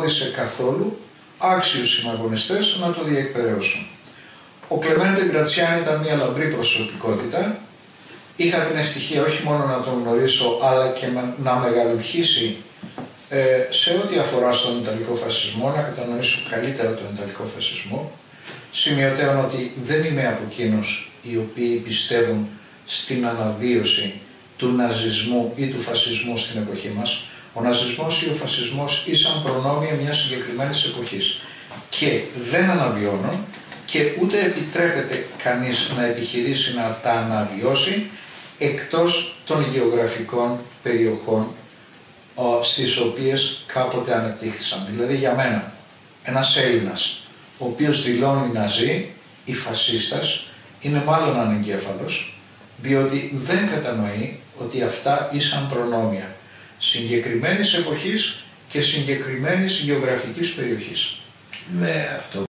εμπόδισε καθόλου άξιους συναγωνιστές να το διεκπαιρεώσουν. Ο Κλεμέντε Γκρατσιάνι ήταν μια λαμπρή προσωπικότητα. Είχα την ευτυχία όχι μόνο να τον γνωρίσω, αλλά και να μεγαλουχήσει σε ό,τι αφορά στον Ιταλικό φασισμό, να κατανοήσω καλύτερα τον Ιταλικό φασισμό. Σημειωτέων ότι δεν είμαι από εκείνους οι οποίοι πιστεύουν στην αναβίωση του ναζισμού ή του φασισμού στην εποχή μας. Ο ναζισμός ή ο φασισμός ήσαν προνόμια μιας συγκεκριμένης εποχής και δεν αναβιώνουν και ούτε επιτρέπεται κανείς να επιχειρήσει να τα αναβιώσει εκτός των γεωγραφικών περιοχών στις οποίες κάποτε ανεπτύχθησαν. Δηλαδή για μένα, ένας Έλληνας ο οποίος δηλώνει ναζί ή φασίστας είναι μάλλον ανεγκέφαλος, διότι δεν κατανοεί ότι αυτά ήσαν προνόμια συγκεκριμένης εποχής και συγκεκριμένης γεωγραφικής περιοχής. Ναι, αυτό